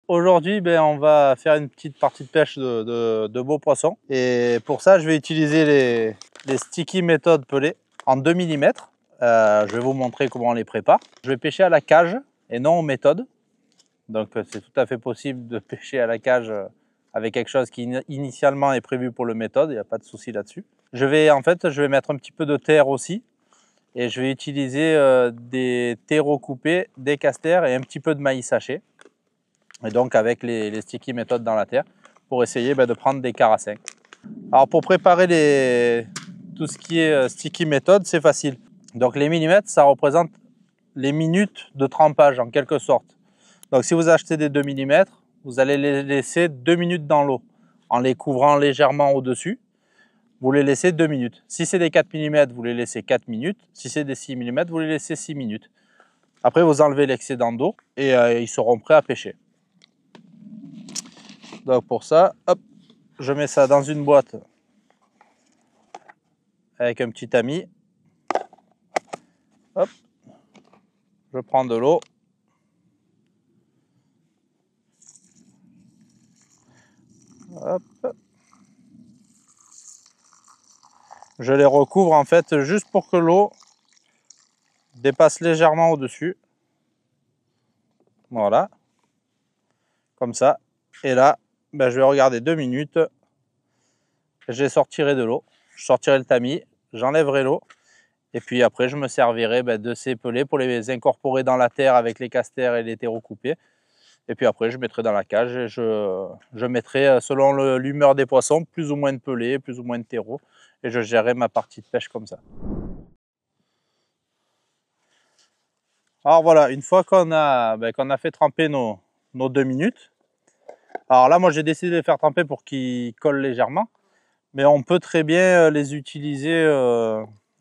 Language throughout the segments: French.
aujourd'hui, on va faire une petite partie de pêche de beaux poissons. Et pour ça, je vais utiliser les sticky méthodes pelées en 2 mm. Je vais vous montrer comment on les prépare. Je vais pêcher à la cage et non aux méthodes. Donc c'est tout à fait possible de pêcher à la cage avec quelque chose qui initialement est prévu pour le méthode. Il n'y a pas de souci là-dessus. Je vais mettre un petit peu de terre aussi. Et je vais utiliser des terreaux coupés, des casters et un petit peu de maïs haché. Et donc avec les sticky méthodes dans la terre pour essayer de prendre des carassins. Alors pour préparer tout ce qui est sticky méthode, c'est facile. Donc les millimètres, ça représente les minutes de trempage en quelque sorte. Donc si vous achetez des 2 mm, vous allez les laisser 2 minutes dans l'eau en les couvrant légèrement au-dessus. Vous les laissez 2 minutes. Si c'est des 4 mm, vous les laissez 4 minutes. Si c'est des 6 mm, vous les laissez 6 minutes. Après, vous enlevez l'excédent d'eau et ils seront prêts à pêcher. Donc pour ça, hop, je mets ça dans une boîte avec un petit tamis. Hop, je prends de l'eau. Hop. Je les recouvre en fait juste pour que l'eau dépasse légèrement au-dessus. Voilà. Comme ça. Et là, je vais regarder 2 minutes. Je les sortirai de l'eau. Je sortirai le tamis, j'enlèverai l'eau. Et puis après, je me servirai de ces pelés pour les incorporer dans la terre avec les casters et les terreaux coupés. Et puis après, je mettrai dans la cage et je mettrai, selon l'humeur des poissons, plus ou moins de pelés, plus ou moins de terreaux. Et je gérerai ma partie de pêche comme ça. Alors voilà, une fois qu'on a fait tremper nos 2 minutes. Alors là, moi j'ai décidé de les faire tremper pour qu'ils collent légèrement. Mais on peut très bien les utiliser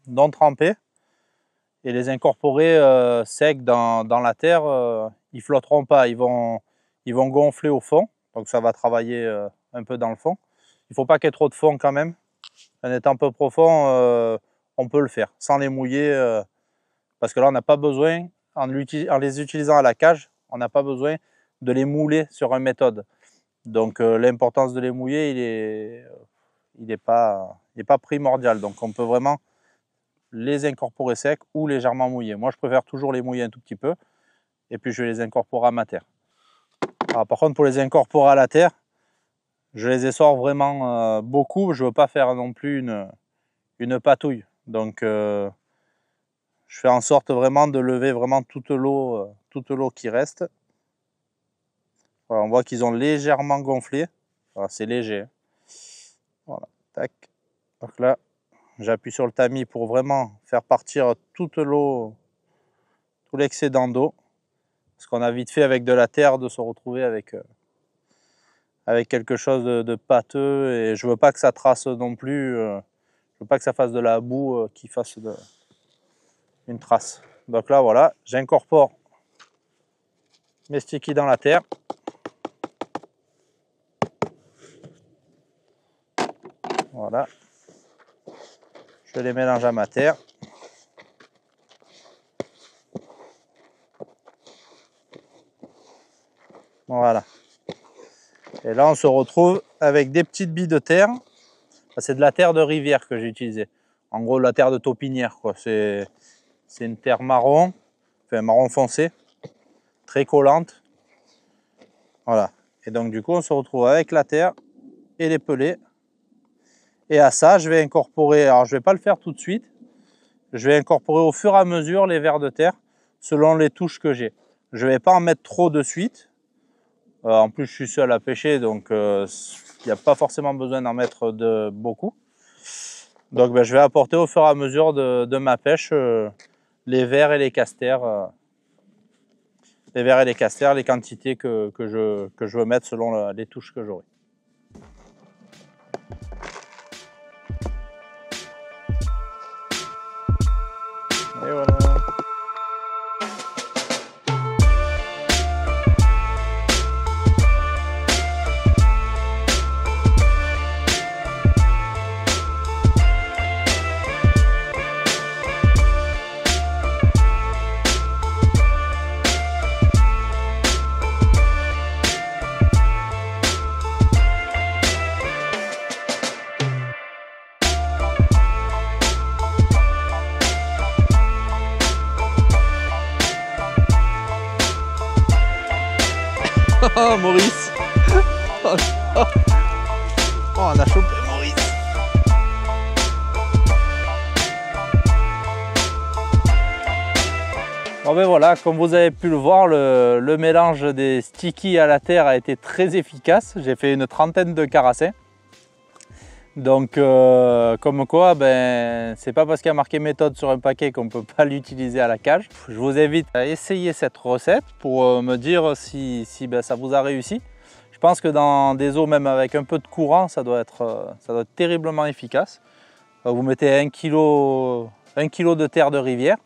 non trempés et les incorporer secs dans la terre. Ils flotteront pas, ils vont gonfler au fond. Donc ça va travailler un peu dans le fond. Il ne faut pas qu'il y ait trop de fond quand même. En étant un peu profond, on peut le faire sans les mouiller. Parce que là, on n'a pas besoin, en les utilisant à la cage, on n'a pas besoin de les mouler sur une méthode. Donc l'importance de les mouiller, il n'est pas primordial. Donc on peut vraiment les incorporer secs ou légèrement mouillés. Moi, je préfère toujours les mouiller un tout petit peu. Et puis je vais les incorporer à ma terre. Alors, par contre, pour les incorporer à la terre, je les essore vraiment beaucoup. Je ne veux pas faire non plus une patouille. Donc je fais en sorte vraiment de lever vraiment toute l'eau qui reste. Voilà, on voit qu'ils ont légèrement gonflé. Voilà, c'est léger. Voilà, tac. Donc là, j'appuie sur le tamis pour vraiment faire partir toute l'eau, tout l'excédent d'eau. Parce qu'on a vite fait avec de la terre de se retrouver avec quelque chose de pâteux. Et je veux pas que ça trace non plus. Je veux pas que ça fasse de la boue qui fasse une trace. Donc là, voilà, j'incorpore mes stickies dans la terre. Voilà. Je les mélange à ma terre. Voilà. Et là, on se retrouve avec des petites billes de terre. C'est de la terre de rivière que j'ai utilisée. En gros, la terre de taupinière, quoi. C'est une terre marron, enfin marron foncé, très collante. Voilà. Et donc, du coup, on se retrouve avec la terre et les pelés. Et à ça, je vais incorporer, alors je ne vais pas le faire tout de suite, je vais incorporer au fur et à mesure les vers de terre selon les touches que j'ai. Je ne vais pas en mettre trop de suite. En plus, je suis seul à pêcher, donc il n'y a pas forcément besoin d'en mettre beaucoup. Donc je vais apporter au fur et à mesure de ma pêche les vers et les casters. Les quantités que je veux mettre selon les touches que j'aurai. Et voilà. Oh, Maurice. Oh, on a chopé Maurice. Bon ben voilà, comme vous avez pu le voir, le mélange des stickies à la terre a été très efficace. J'ai fait une trentaine de carassins. Donc comme quoi, ben, c'est pas parce qu'il y a marqué méthode sur un paquet qu'on ne peut pas l'utiliser à la cage. Je vous invite à essayer cette recette pour me dire si ben, ça vous a réussi. Je pense que dans des eaux, même avec un peu de courant, ça doit être terriblement efficace. Vous mettez 1 kg de terre de rivière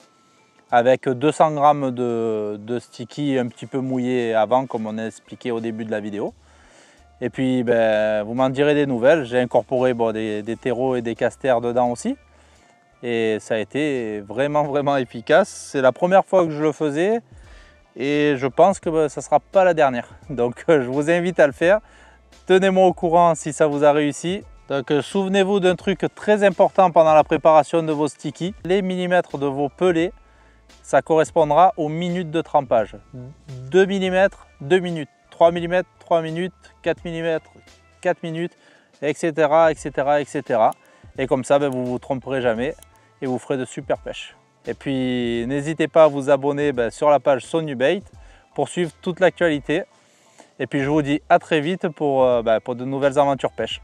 avec 200 g de sticky un petit peu mouillé avant, comme on a expliqué au début de la vidéo. Et puis ben, vous m'en direz des nouvelles. J'ai incorporé des terreaux et des casters dedans aussi. Et ça a été vraiment efficace. C'est la première fois que je le faisais et je pense que ben, ça ne sera pas la dernière. Donc je vous invite à le faire. Tenez-moi au courant si ça vous a réussi. Donc souvenez-vous d'un truc très important pendant la préparation de vos stickies. Les millimètres de vos pelets, ça correspondra aux minutes de trempage. 2 mm, 2 minutes. 3 mm, 3 minutes, 4 mm, 4 minutes, etc. Et comme ça, ben, vous ne vous tromperez jamais et vous ferez de super pêches. Et puis, n'hésitez pas à vous abonner sur la page Sonubait pour suivre toute l'actualité. Et puis, je vous dis à très vite pour de nouvelles aventures pêche.